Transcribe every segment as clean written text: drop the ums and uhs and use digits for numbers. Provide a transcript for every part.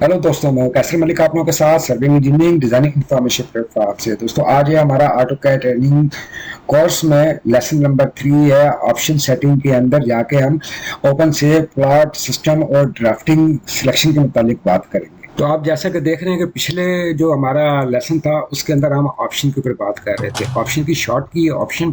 Hello दोस्तों, मैं कैसर मलिक आप लोगों के साथ serving engineering designing information platform से। दोस्तों आज है हमारा ऑटो कैड ट्रेनिंग कोर्स में लेसन नंबर 3 है। ऑप्शन सेटिंग के अंदर जाके हम ओपन सेव प्लॉट सिस्टम और ड्राफ्टिंग सिलेक्शन के मुतालिक बात करेंगे। तो आप जैसा कि देख रहे हैं कि पिछले जो हमारा लेसन था उसके अंदर हम ऑप्शन के ऊपर बात कर रहे थे। ऑप्शन की शॉर्ट की ऑप्शन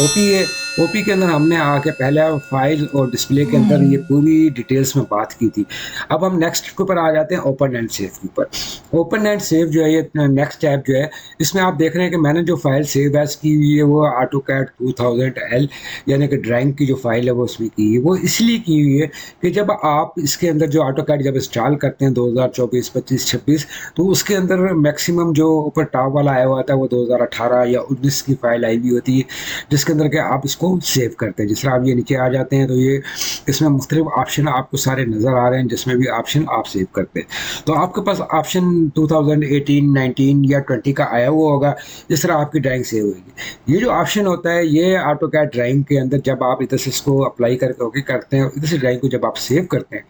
ओपी है। ओपी के अंदर हमने आके पहले फाइल और डिस्प्ले के अंदर ये पूरी डिटेल्स में बात की थी। अब हम नेक्स्ट के ऊपर आ जाते हैं, ओपन एंड सेव के ऊपर। ओपन एंड सेव जो है ये नेक्स्ट टैब जो है, इसमें आप देख रहे हैं कि मैंने जो फाइल सेव एज की हुई है वो ऑटो कैड 2000L यानी कि ड्राइंग की जो फाइल है वो उसमें की है। वो इसलिए की हुई है कि जब आप इसके अंदर जो ऑटो कैड जब इंस्टॉल करते हैं 2024, 25, 26, तो उसके अंदर मैक्सिमम जो ऊपर टॉप वाला आया हुआ था वो 2018 या 19 की फाइल आई हुई होती है, जिसके अंदर के आप इसको सेव करते हैं। जिस तरह आप ये नीचे आ जाते हैं तो ये इसमें मुख्तलिफ ऑप्शन आपको सारे नज़र आ रहे हैं, जिसमें भी ऑप्शन आप सेव करते हैं। तो आपके पास ऑप्शन 2018, 19 या 20 का आया हुआ होगा, जिस तरह आपकी ड्राइंग सेव होगी। ये जो ऑप्शन होता है ये ऑटो कैड ड्राइंग के अंदर जब आप इधर से इसको अप्लाई करके ओके करते हैं, इधर से ड्राइंग को जब आप सेव करते हैं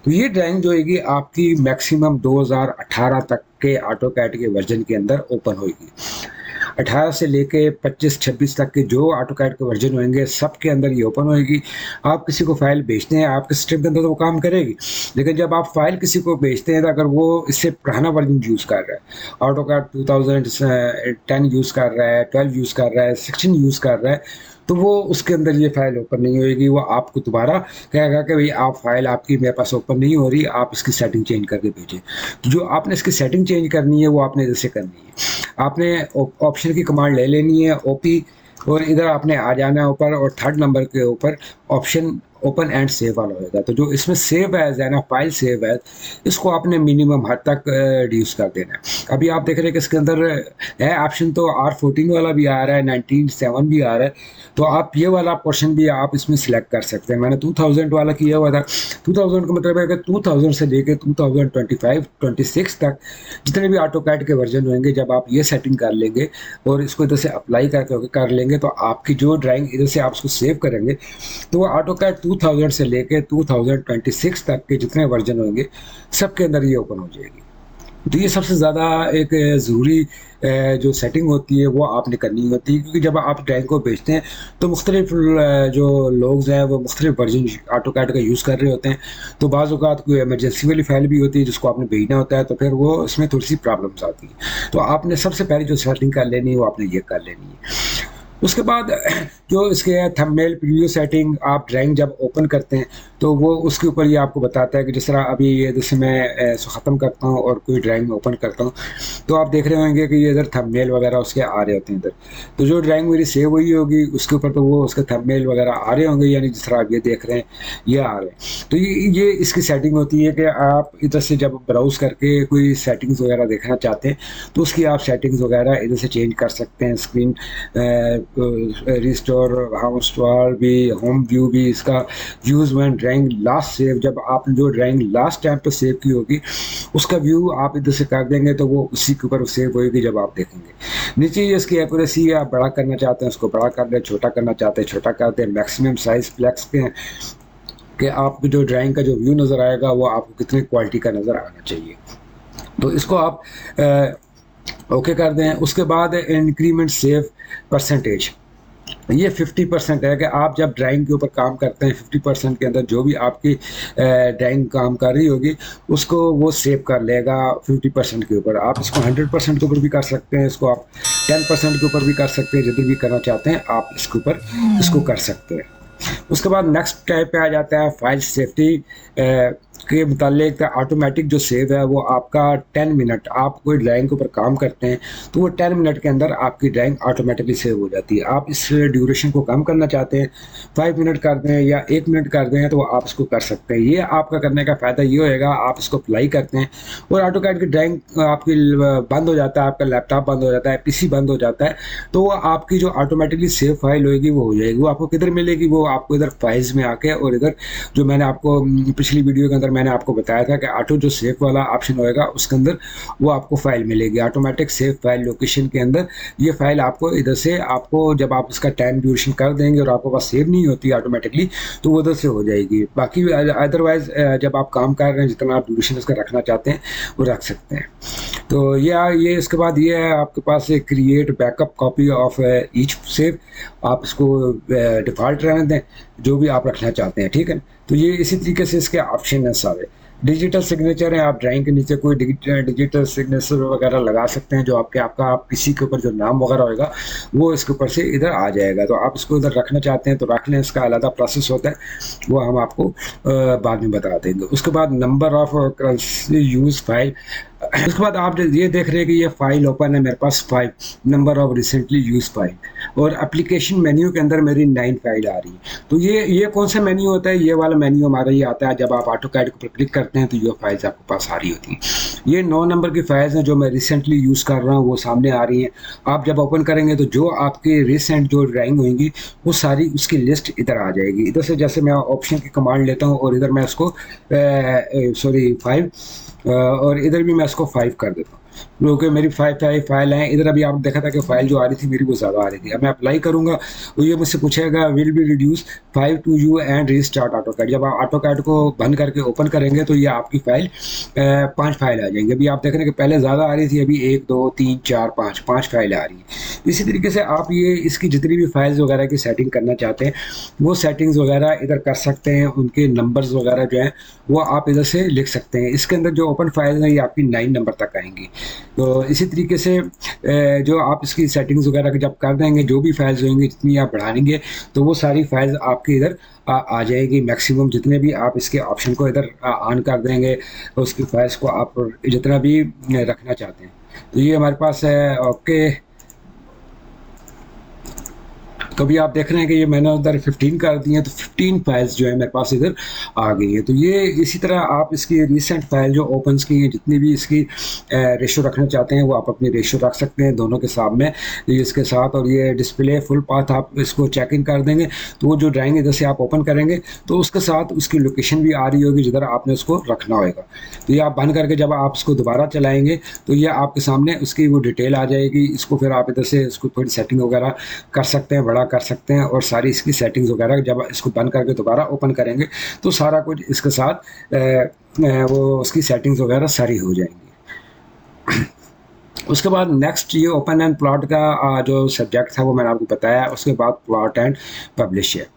तो ये ड्राइंग जो होगी आपकी मैक्सिमम 2018 तक के ऑटो कैड के वर्जन के अंदर ओपन होगी। 18 से लेके 25-26 तक के जो ऑटो कैड के वर्जन होंगे सब के अंदर ये ओपन होएगी। आप किसी को फाइल भेजते हैं, आपके सिस्टम के अंदर तो वो काम करेगी, लेकिन जब आप फाइल किसी को भेजते हैं तो अगर वो इससे पुराना वर्जन यूज़ कर रहा है, ऑटो कैड 2010 यूज़ कर रहा है, 12 यूज़ कर रहा है, 16 यूज़ कर रहा है, तो वो उसके अंदर ये फाइल ओपन नहीं होएगी। वो आपको दोबारा कहेगा कि भाई आप फाइल आपकी मेरे पास ओपन नहीं हो रही, आप इसकी सेटिंग चेंज करके भेजें। तो जो आपने इसकी सेटिंग चेंज करनी है वो आपने इधर से करनी है। आपने ऑप्शन की कमांड ले लेनी है ओपी, और इधर आपने आ जाना है ऊपर, और थर्ड नंबर के ऊपर ऑप्शन ओपन एंड सेव वाला होगा। तो जो इसमें सेव एज है ना, फाइल सेव एज, इसको आपने मिनिमम हद तक रिड्यूस कर देना है। अभी आप देख रहे हैं कि इसके अंदर है ऑप्शन तो R14 वाला भी आ रहा है, 19.7 भी आ रहा है। तो आप ये वाला पोर्शन भी आप इसमें सिलेक्ट कर सकते हैं। मैंने 2000 वाला किया हुआ था। 2000 का मतलब है कि 2000 से लेके 2025, 26 तक जितने भी ऑटो कैड के वर्जन होंगे, जब आप ये सेटिंग कर लेंगे और इसको इधर से अप्लाई करके कर लेंगे, तो आपकी जो ड्राइंग इधर से आप उसको सेव करेंगे तो वो ऑटो कैड 2000 से लेके 2026 तक के जितने वर्जन होंगे सबके अंदर ये ओपन हो जाएगी। तो ये सबसे ज़्यादा एक ज़रूरी जो सेटिंग होती है वो आपने करनी होती है, क्योंकि जब आप ड्राइंग को भेजते हैं तो मुख्तलिफ जो लोग हैं वो मुख्तलिफ वर्जन ऑटो कैड का यूज़ कर रहे होते हैं। तो बाज़ औक़ात कोई इमरजेंसी वाली फ़ाइल भी होती है जिसको आपने भेजना होता है, तो फिर वो इसमें थोड़ी सी प्रॉब्लम्स आती हैं। तो आपने सबसे पहले जो सेटिंग कर लेनी है वो आपने ये कर लेनी है। उसके बाद जो इसके थंबनेल प्रीव्यू सेटिंग, आप ड्राइंग जब ओपन करते हैं तो वो उसके ऊपर ये आपको बताता है कि जिस तरह अभी ये जैसे मैं इसको ख़त्म करता हूँ और कोई ड्राइंग ओपन करता हूँ, तो आप देख रहे होंगे कि ये इधर थंबनेल वगैरह उसके आ रहे होते हैं इधर। तो जो ड्राइंग मेरी सेव हुई होगी उसके ऊपर तो वो उसके थंबनेल वगैरह आ रहे होंगे, यानी जिस तरह आप ये देख रहे हैं ये आ रहे हैं। तो ये इसकी सेटिंग होती है कि आप इधर से जब ब्राउज़ करके कोई सेटिंग्स वगैरह देखना चाहते हैं तो उसकी आप सेटिंग्स वगैरह इधर से चेंज कर सकते हैं। स्क्रीन रिस्टोर, होम व्यू भी, इसका views when drawing last save, जब आपने जो ड्राइंग लास्ट टाइम पे सेव की होगी उसका व्यू आप इधर से कर देंगे तो वो उसी के ऊपर सेव होगी जब आप देखेंगे। नीचे ये इसकी एक्यूरेसी, आप बड़ा करना चाहते हैं उसको बड़ा कर दें, छोटा करना चाहते हैं छोटा कर दें, मैक्सिमम साइज फ्लेक्स के कि आपकी जो ड्राइंग का जो व्यू नज़र आएगा वो आपको कितनी क्वालिटी का नज़र आना चाहिए। तो इसको आप ओके कर दें। उसके बाद इंक्रीमेंट सेव परसेंटेज, ये 50% है कि आप जब ड्राइंग के ऊपर काम करते हैं 50% के अंदर जो भी आपकी ड्राइंग काम कर रही होगी उसको वो सेव कर लेगा 50% के ऊपर। आप इसको 100% के ऊपर भी कर सकते हैं, इसको आप 10% के ऊपर भी कर सकते हैं, जितनी भी करना चाहते हैं आप इसके ऊपर इसको कर सकते हैं। उसके बाद नेक्स्ट टाइप पे आ जाता है फाइल सेफ्टी के मुतालिक। ऑटोमेटिक जो सेव है वो आपका 10 मिनट, आप कोई ड्राइंग के ऊपर काम करते हैं तो वो 10 मिनट के अंदर आपकी ड्राइंग ऑटोमेटिकली सेव हो जाती है। आप इस ड्यूरेशन को कम करना चाहते हैं, 5 मिनट कर दें या 1 मिनट कर दें, तो आप इसको कर सकते हैं। ये आपका करने का फ़ायदा ये होएगा, आप इसको अप्लाई करते हैं और ऑटो कैड की ड्राइंग आपकी बंद हो जाता है, आपका लैपटॉप बंद हो जाता है, पीसी बंद हो जाता है, तो वो आपकी जो ऑटोमेटिकली सेव फाइल होएगी वो हो जाएगी। वो आपको किधर मिलेगी? वो आपको इधर फाइल्स में आके, और इधर जो मैंने आपको पिछली वीडियो के अंदर अंदर मैंने आपको बताया था कि ऑटो जो सेव वाला ऑप्शन होएगा उसके अंदर वो आपको फाइल मिलेगी, ऑटोमेटिक सेव फाइल लोकेशन के अंदर ये फाइल आपको इधर से आपको जब आप उसका टाइम ड्यूरेशन कर देंगे और आपको पास सेव नहीं होती ऑटोमेटिकली तो वो उधर से हो जाएगी। बाकी अदरवाइज जब आप काम कर रहे हैं जितना आप ड्यूरेशन उसका रखना चाहते हैं वो रख सकते हैं। तो ये इसके बाद ये है आपके पास एक create backup copy of each save, आप इसको डिफ़ॉल्ट रहने दें जो भी आप रखना चाहते हैं, ठीक है। तो ये इसी तरीके से इसके ऑप्शन हैं सारे। डिजिटल सिग्नेचर है, आप ड्राइंग के नीचे कोई डिजिटल सिग्नेचर वगैरह लगा सकते हैं जो आपका आप किसी के ऊपर जो नाम वगैरह होएगा वो इसके ऊपर से इधर आ जाएगा। तो आप इसको इधर रखना चाहते हैं तो रख लें, इसका अलग प्रोसेस होता है वो हम आपको बाद में बता देंगे। उसके बाद number of currency use file, उसके बाद आप ये देख रहे हैं कि ये फाइल ओपन है मेरे पास 5 number of recently use file, और एप्लीकेशन मेन्यू के अंदर मेरी 9 फाइल आ रही है। तो ये कौन सा मेन्यू होता है, ये वाला मेन्यू हमारा ये आता है जब आप ऑटोकैड के ऊपर क्लिक करते हैं तो ये फाइल्स आपके पास आ रही होती हैं। ये 9 नंबर की फाइल्स हैं जो मैं रिसेंटली यूज़ कर रहा हूँ वो सामने आ रही हैं। आप जब ओपन करेंगे तो जो आपके रिसेंट जो ड्राइंग होंगी वो सारी उसकी लिस्ट इधर आ जाएगी। इधर से जैसे मैं ऑप्शन की कमांड लेता हूँ और इधर मैं उसको सॉरी 5 और इधर भी मैं इसको 5 कर देता हूँ क्योंकि मेरी 5 फाइल हैं। इधर अभी आप देखा था कि फाइल जो आ रही थी मेरी वो ज़्यादा आ रही थी। अब मैं अप्लाई करूँगा तो ये मुझसे पूछेगा will be reduce 5 to you and restart AutoCAD. जब आप ऑटोकैड को बंद करके ओपन करेंगे तो ये आपकी फाइल 5 फाइल आ जाएंगे। अभी आप देख रहे हैं कि पहले ज़्यादा आ रही थी, अभी 1 2 3 4 5 फाइल आ रही है। इसी तरीके से आप ये इसकी जितनी भी फाइल्स वगैरह की सेटिंग करना चाहते हैं वो सेटिंग्स वगैरह इधर कर सकते हैं। उनके नंबर्स वगैरह जो हैं वो आप इधर से लिख सकते हैं। इसके अंदर जो ओपन फाइल्स हैं ये आपकी 9 नंबर तक आएंगी। तो इसी तरीके से जो आप इसकी सेटिंग्स वगैरह जब कर देंगे जो भी फाइल्स होंगी जितनी आप बढ़ाएंगे तो वो सारी फाइल्स आपके इधर आ जाएगी। मैक्सिमम जितने भी आप इसके ऑप्शन को इधर ऑन कर देंगे उसकी फाइल्स को आप जितना भी रखना चाहते हैं। तो ये हमारे पास है। ओके, तो अभी आप देख रहे हैं कि ये मैंने उधर 15 कर दी हैं तो 15 फाइल्स जो है मेरे पास इधर आ गई हैं। तो ये इसी तरह आप इसकी रिसेंट फाइल जो ओपन्स की हैं जितनी भी इसकी रेशो रखना चाहते हैं वो आप अपनी रेशो रख सकते हैं दोनों के साथ में इसके साथ। और ये डिस्प्ले फुल पाथ आप इसको चेक इन कर देंगे तो वो जो ड्राइंग इधर से आप ओपन करेंगे तो उसके साथ उसकी लोकेशन भी आ रही होगी जिधर आपने उसको रखना होगा। तो ये आप बंद करके जब आप उसको दोबारा चलाएँगे तो ये आपके सामने उसकी वो डिटेल आ जाएगी। इसको फिर आप इधर से इसको थोड़ी सेटिंग वगैरह कर सकते हैं, बड़ा कर सकते हैं और सारी इसकी सेटिंग्स वगैरह जब इसको बंद करके दोबारा ओपन करेंगे तो सारा कुछ इसके साथ वो उसकी सेटिंग्स वगैरह सारी हो जाएंगी। उसके बाद नेक्स्ट ये ओपन एंड प्लॉट का जो सब्जेक्ट था वो मैंने आपको बताया। उसके बाद प्लॉट एंड पब्लिश है।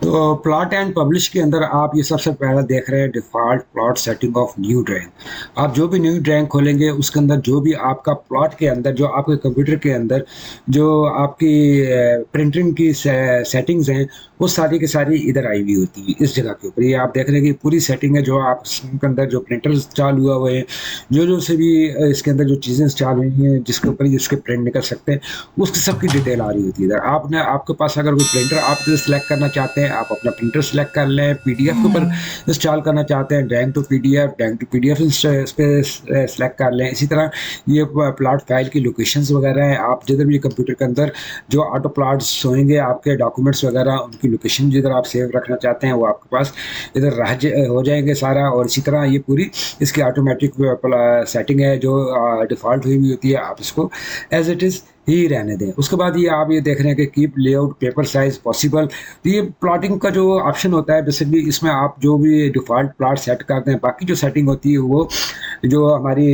तो प्लॉट एंड पब्लिश के अंदर आप ये सबसे पहले देख रहे हैं default plot setting of new drawing. आप जो भी न्यू ड्राइंग खोलेंगे उसके अंदर जो भी आपका प्लॉट के अंदर जो आपके कंप्यूटर के अंदर जो आपकी प्रिंटिंग की सेटिंग्स हैं वो सारी की सारी इधर आई हुई होती है इस जगह के ऊपर। ये आप देख रहे हैं कि पूरी सेटिंग है जो आप इसके अंदर जो प्रिंटर इंस्टॉल हुआ हुए हैं जो से भी इसके अंदर जो चीज़ें इंस्टॉल हुई हैं जिसके ऊपर इसके प्रिंट निकल सकते हैं उसकी सबकी डिटेल आ रही होती है इधर। आपने आपके पास अगर कोई प्रिंटर आप इधर सेलेक्ट करना चाहते हैं आप अपना प्रिंटर सेलेक्ट कर लें। पीडीएफ के ऊपर इंस्टॉल करना चाहते हैं ड्राइंग टू पीडीएफ इस पर सेलेक्ट कर लें। इसी तरह ये प्लॉट फाइल की लोकेशंस वगैरह हैं। आप जिधर भी कंप्यूटर के अंदर जो ऑटो प्लॉट्स होंगे आपके डॉक्यूमेंट्स वगैरह उनकी लोकेशन जिधर आप सेव रखना चाहते हैं वो आपके पास इधर हो जाएंगे सारा। और इसी तरह ये पूरी इसकी ऑटोमेटिक सेटिंग है जो डिफ़ॉल्ट हुई हुई होती है, आप इसको एज इट इज़ ही रहने दें। उसके बाद ये आप ये देख रहे हैं कि keep layout paper size possible. तो ये प्लॉटिंग का जो ऑप्शन होता है बेसिकली इसमें आप जो भी डिफ़ॉल्ट प्लॉट सेट करते हैं बाकी जो सेटिंग होती है वो जो हमारी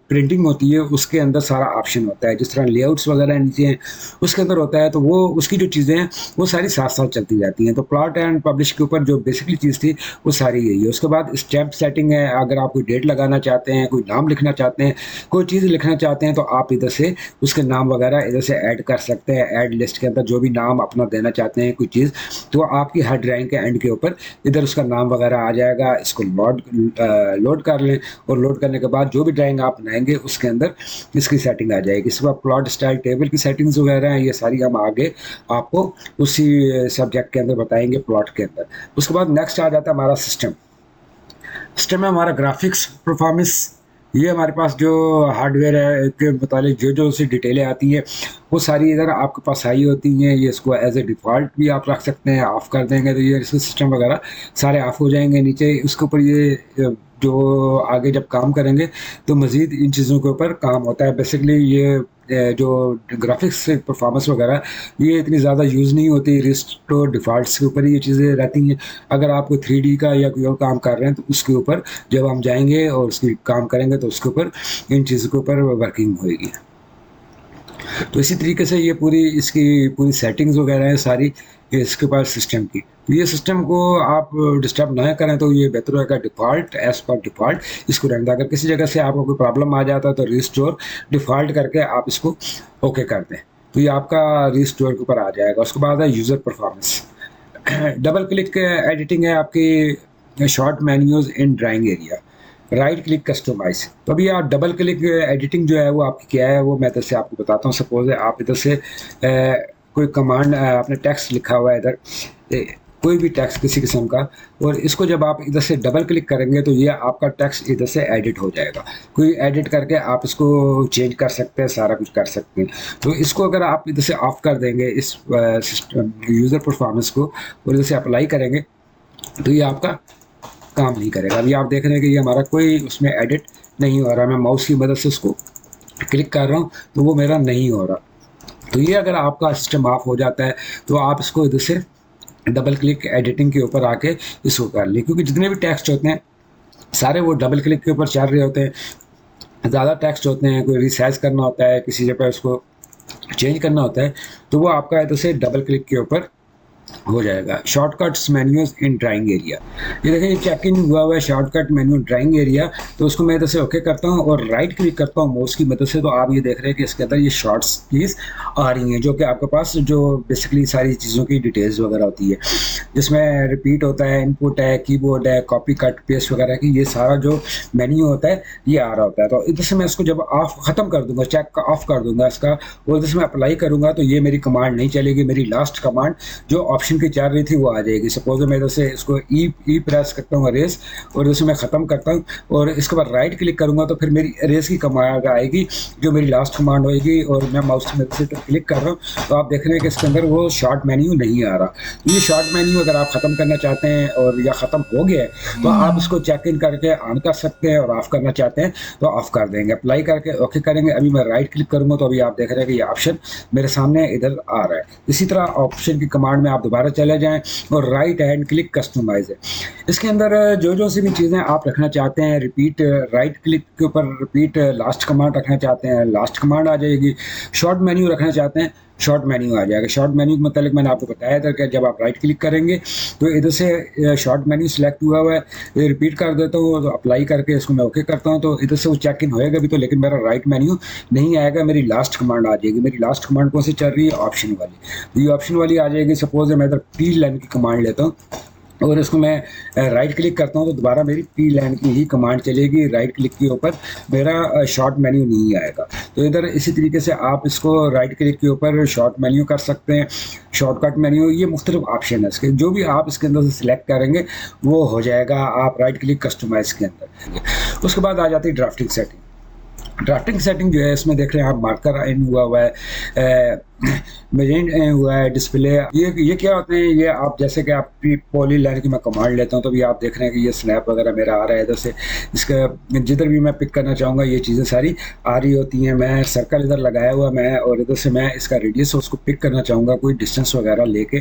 प्रिंटिंग होती है उसके अंदर सारा ऑप्शन होता है। जिस तरह लेआउट्स वगैरह नीचे हैं उसके अंदर होता है तो वो उसकी जो चीज़ें हैं वो सारी साथ साथ चलती जाती हैं। तो प्लॉट एंड पब्लिश के ऊपर जो बेसिकली चीज़ थी वो सारी यही है। उसके बाद स्टैम्प सेटिंग है। अगर आप कोई डेट लगाना चाहते हैं, कोई नाम लिखना चाहते हैं, कोई चीज़ लिखना चाहते हैं तो आप इधर से उसके नाम वगैरह इधर से ऐड कर सकते हैं। ऐड लिस्ट के अंदर जो भी नाम अपना देना चाहते हैं कोई चीज़ तो आपकी हर ड्राइंग के एंड के ऊपर इधर उसका नाम वगैरह आ जाएगा। इसको लोड कर लें और लोड करने के बाद जो भी ड्राइंग आप बनाएंगे उसके अंदर इसकी सेटिंग आ जाएगी। इसके बाद प्लॉट स्टाइल टेबल की सेटिंग्स वगैरह हैं ये सारी हम आगे आपको उसी सब्जेक्ट के अंदर बताएंगे प्लॉट के अंदर। उसके बाद नेक्स्ट आ जाता है हमारा सिस्टम। सिस्टम में हमारा ग्राफिक्स परफॉर्मेंस ये हमारे पास जो हार्डवेयर है के मुतालिक जो जो सी डिटेलें आती हैं वो सारी इधर आपके पास आई होती हैं। ये इसको एज ए डिफ़ॉल्ट भी आप रख सकते हैं, ऑफ़ कर देंगे तो ये इसके सिस्टम वगैरह सारे ऑफ़ हो जाएंगे। नीचे उसके ऊपर ये जो आगे जब काम करेंगे तो मज़ीद इन चीज़ों के ऊपर काम होता है। बेसिकली ये जो ग्राफिक्स परफॉर्मेंस वगैरह ये इतनी ज़्यादा यूज़ नहीं होती, रिस्टोर डिफ़ॉल्ट्स के ऊपर ये चीज़ें रहती हैं। अगर आप कोई 3D का या कोई और काम कर रहे हैं तो उसके ऊपर जब हम जाएँगे और उसकी काम करेंगे तो उसके ऊपर इन चीज़ों के ऊपर वर्किंग होएगी। तो इसी तरीके से ये पूरी इसकी पूरी सेटिंग्स वगैरह है सारी इसके पास सिस्टम की। तो ये सिस्टम को आप डिस्टर्ब ना करें तो ये बेहतर होगा डिफ़ॉल्ट एज़ पर डिफ़ॉल्ट इसको रहने दें। अगर किसी जगह से आपको कोई प्रॉब्लम आ जाता है तो रिस्टोर डिफ़ॉल्ट करके आप इसको ओके कर दें। तो ये आपका रिस्टोर के ऊपर आ जाएगा। उसके बाद है user performance. Double click editing है आपकी short menus in drawing area. Right click customise, तो अभी आप डबल क्लिक एडिटिंग जो है वो आपकी क्या है वो मैं इधर से आपको बताता हूँ। सपोज़ है आप इधर से कोई कमांड आपने टेक्स्ट लिखा हुआ है इधर कोई भी टेक्स्ट किसी किस्म का, और इसको जब आप इधर से डबल क्लिक करेंगे तो ये आपका टेक्स्ट इधर से एडिट हो जाएगा। कोई एडिट करके आप इसको चेंज कर सकते हैं, सारा कुछ कर सकते हैं। तो इसको अगर आप इधर से ऑफ कर देंगे इस सिस्टम यूज़र परफॉर्मेंस को और इधर से अप्लाई करेंगे तो ये आपका काम नहीं करेगा। अभी आप देख रहे हैं कि ये हमारा कोई उसमें एडिट नहीं हो रहा। मैं माउस की मदद से उसको क्लिक कर रहा हूँ तो वो मेरा नहीं हो रहा। तो ये अगर आपका सिस्टम ऑफ हो जाता है तो आप इसको इधर से डबल क्लिक एडिटिंग के ऊपर आके इसको कर लें, क्योंकि जितने भी टेक्स्ट होते हैं सारे वो डबल क्लिक के ऊपर चल रहे होते हैं। ज़्यादा टेक्स्ट होते हैं, कोई रिसाइज करना होता है, किसी जगह उसको चेंज करना होता है तो वो आपका इधर से डबल क्लिक के ऊपर हो जाएगा। शॉर्टकट्स मेन्यूज इन ड्राइंग एरिया, ये देखें चेक इन हुआ हुआ है शॉर्टकट मेन्यू ड्राइंग एरिया। तो उसको मैं इधर से ओके करता हूँ और राइट क्लिक करता हूँ माउस की मदद से, तो आप ये देख रहे हैं कि इसके अंदर ये शॉर्ट्स कीज आ रही हैं जो कि आपके पास जो बेसिकली सारी चीज़ों की डिटेल्स वगैरह होती है, जिसमें रिपीट होता है, इनपुट है, कीबोर्ड है, कॉपी कट पेस्ट वगैरह की ये सारा जो मेन्यू होता है ये आ रहा होता है। तो इधर से मैं इसको जब ऑफ ख़त्म कर दूंगा, चेक ऑफ कर दूंगा इसका, और इधर से मैं अप्लाई करूंगा तो ये मेरी कमांड नहीं चलेगी। मेरी लास्ट कमांड जो ऑप्शन की चल रही थी वो आ जाएगी। सपोज मैं इधर से इसको ई प्रेस करता हूँ अरेज, और इधर से मैं ख़त्म करता हूँ और इसके बाद राइट क्लिक करूँगा तो फिर मेरी अरेज की कमांड आएगी जो मेरी लास्ट कमांड होएगी, और मैं माउस में से क्लिक कर रहा हूँ तो आप देख रहे हैं कि इसके अंदर वो शॉर्ट मेन्यू नहीं आ रहा। तो ये शॉर्ट मेन्यू अगर आप ख़त्म करना चाहते हैं और या ख़त्म हो गया है तो आप इसको चेक इन करके ऑन कर सकते हैं, और ऑफ करना चाहते हैं तो ऑफ कर देंगे, अप्लाई करके ओके करेंगे। अभी मैं राइट क्लिक करूँगा तो अभी आप देख रहे हैं कि ये ऑप्शन मेरे सामने इधर आ रहा है। इसी तरह ऑप्शन की कमांड में आप दोबारा चले जाएं और राइट हैंड क्लिक कस्टमाइज है। इसके अंदर जो जो सी भी चीज़ें आप रखना चाहते हैं, रिपीट राइट क्लिक के ऊपर रिपीट लास्ट कमांड रखना चाहते हैं, लास्ट कमांड आ जाएगी। शॉर्ट मेन्यू रखना चाहते हैं, शॉर्ट मेन्यू आ जाएगा। शॉर्ट मेन्यू के मतलब मैंने आपको बताया था कि जब आप राइट क्लिक करेंगे तो इधर से शॉर्ट मेन्यू सिलेक्ट हुआ हुआ है, ये रिपीट कर देता हूँ तो अप्लाई करके इसको मैं ओके करता हूँ तो इधर से वो चेक इन होएगा भी, तो लेकिन मेरा राइट मेन्यू नहीं आएगा, मेरी लास्ट कमांड आ जाएगी। मेरी लास्ट कमांड कौन सी चल रही है? ऑप्शन वाली। तो ये ऑप्शन वाली आ जाएगी। सपोज मैं इधर पी लाइन की कमांड लेता हूँ और इसको मैं राइट क्लिक करता हूँ तो दोबारा मेरी पी लाइन की ही कमांड चलेगी, राइट क्लिक के ऊपर मेरा शॉर्ट मेन्यू नहीं आएगा। तो इधर इसी तरीके से आप इसको राइट क्लिक के ऊपर शॉर्ट मेन्यू कर सकते हैं, शॉर्टकट मेन्यू, ये मुख्तलिफ ऑप्शन है इसके, जो भी आप इसके अंदर से सिलेक्ट करेंगे वो हो जाएगा आप राइट क्लिक कस्टमाइज के अंदर। उसके बाद आ जाती है ड्राफ्टिंग सेटिंग। ड्राफ्टिंग सेटिंग जो है इसमें देख रहे हैं आप मार्कर इन हुआ हुआ है, मेजेंट हुआ है, डिस्प्ले, ये क्या होते हैं? ये आप जैसे कि आप पॉली लाइन की मैं कमांड लेता हूं तो भी आप देख रहे हैं कि ये स्नैप वगैरह मेरा आ रहा है इधर से। इसका जिधर भी मैं पिक करना चाहूँगा ये चीज़ें सारी आ रही होती हैं। मैं सर्कल इधर लगाया हुआ मैं, और इधर से मैं इसका रेडियस उसको पिक करना चाहूँगा कोई डिस्टेंस वगैरह लेके,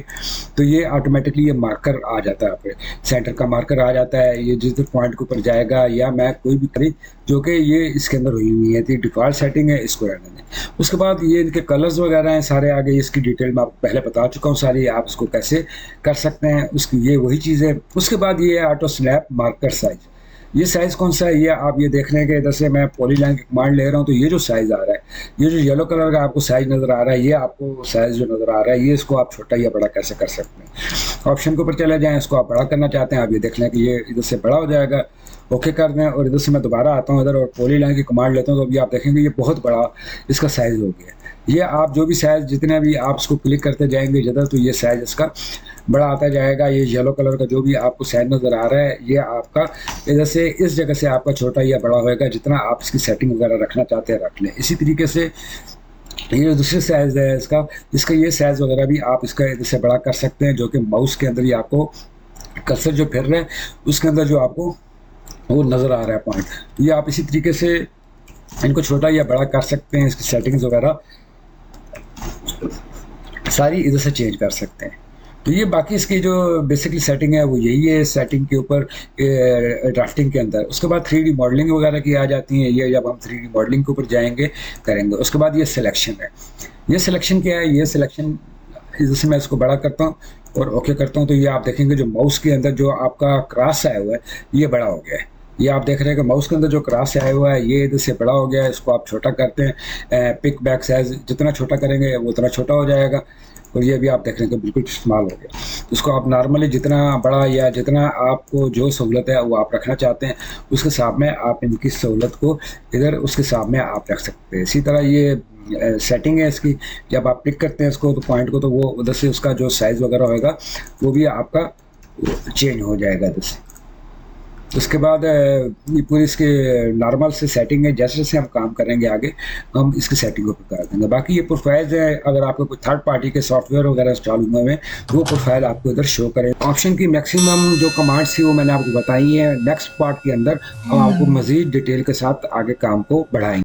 तो ये ऑटोमेटिकली ये मार्कर आ जाता है, आपके सेंटर का मार्कर आ जाता है। ये जिस पॉइंट के ऊपर जाएगा या मैं कोई भी करी जो कि ये इसके अंदर हुई हुई है, तो डिफ़ॉल्ट सेटिंग है, इसको रहने दें। उसके बाद ये इनके कलर्स वगैरह हैं सारे, आगे इसकी डिटेल मैं आपको पहले बता चुका हूँ सारी, आप इसको कैसे कर सकते हैं उसकी ये वही चीज़ है। उसके बाद ये ऑटो स्नैप मार्कर साइज, ये साइज़ कौन सा है? ये आप ये देख रहे हैं कि इधर से मैं पॉलीलाइन की कमांड ले रहा हूँ तो ये जो साइज़ आ रहा है, ये जो येलो कलर का आपको साइज़ नज़र आ रहा है, ये आपको साइज़ जो नज़र आ रहा है, ये इसको आप छोटा या बड़ा कैसे कर सकते हैं। ऑप्शन के ऊपर चले जाएँ, इसको आप बड़ा करना चाहते हैं, आप ये देख लें कि ये इधर से बड़ा हो जाएगा, ओके कर दें और इधर से मैं दोबारा आता हूँ इधर और पॉलीलाइन की कमांड लेता हूँ, तो अभी आप देखेंगे ये बहुत बड़ा इसका साइज़ हो गया। ये आप जो भी साइज़ जितने भी आप इसको क्लिक करते जाएंगे जिधर, तो ये साइज़ इसका बड़ा आता जाएगा। ये येलो कलर का जो भी आपको साइज नज़र आ रहा है, ये आपका इधर से इस जगह से आपका छोटा या बड़ा होएगा, जितना आप इसकी सेटिंग वगैरह रखना चाहते हैं रख लें। इसी तरीके से ये दूसरी साइज़ है इसका ये साइज़ वगैरह भी आप इसका इधर से बड़ा कर सकते हैं, जो कि माउस के अंदर ही आपको कर्सर जो फिर रहे हैं उसके अंदर जो आपको वो नज़र आ रहा है पॉइंट, ये आप इसी तरीके से इनको छोटा या बड़ा कर सकते हैं। इसकी सेटिंग्स वगैरह सारी इधर से चेंज कर सकते हैं। तो ये बाकी इसकी जो बेसिकली सेटिंग है वो यही है सेटिंग के ऊपर ड्राफ्टिंग के अंदर। उसके बाद 3D मॉडलिंग वगैरह की आ जाती है, ये जब हम 3D मॉडलिंग के ऊपर जाएंगे करेंगे। उसके बाद ये सिलेक्शन है, ये सिलेक्शन क्या है, ये सिलेक्शन इधर से मैं इसको बड़ा करता हूँ और ओके करता हूँ, तो ये आप देखेंगे जो माउस के अंदर जो आपका क्रॉस आया हुआ है ये बड़ा हो गया है। ये आप देख रहे हैं कि माउस के अंदर जो क्रॉस आया हुआ है ये इधर से बड़ा हो गया है। इसको आप छोटा करते हैं, पिक बैक साइज जितना छोटा करेंगे वो उतना छोटा हो जाएगा, और ये भी आप देख रहे हैं कि बिल्कुल इस्तेमाल हो गया। तो इसको आप नॉर्मली जितना बड़ा या जितना आपको जो सहूलत है वो आप रखना चाहते हैं उसके हिसाब में आप इनकी सहूलत को इधर उसके हिसाब में आप रख सकते हैं। इसी तरह ये सेटिंग है इसकी, जब आप क्लिक करते हैं इसको तो पॉइंट को, तो वो उधर से उसका जो साइज़ वगैरह होएगा वो भी आपका चेंज हो जाएगा इधर से। उसके बाद ये पूरी इसके नॉर्मल से सेटिंग है, जैसे जैसे हम काम करेंगे आगे हम इसकी सेटिंग को कर देंगे। बाकी ये प्रोफाइल्स है, अगर आपको कोई थर्ड पार्टी के सॉफ्टवेयर वगैरह इंस्टॉल हुए हैं वो प्रोफाइल आपको इधर शो करें। ऑप्शन की मैक्सिमम जो कमांड्स थी वो मैंने आपको बताई है। नेक्स्ट पार्ट के अंदर हम आपको मज़ीद डिटेल के साथ आगे काम को बढ़ाएंगे।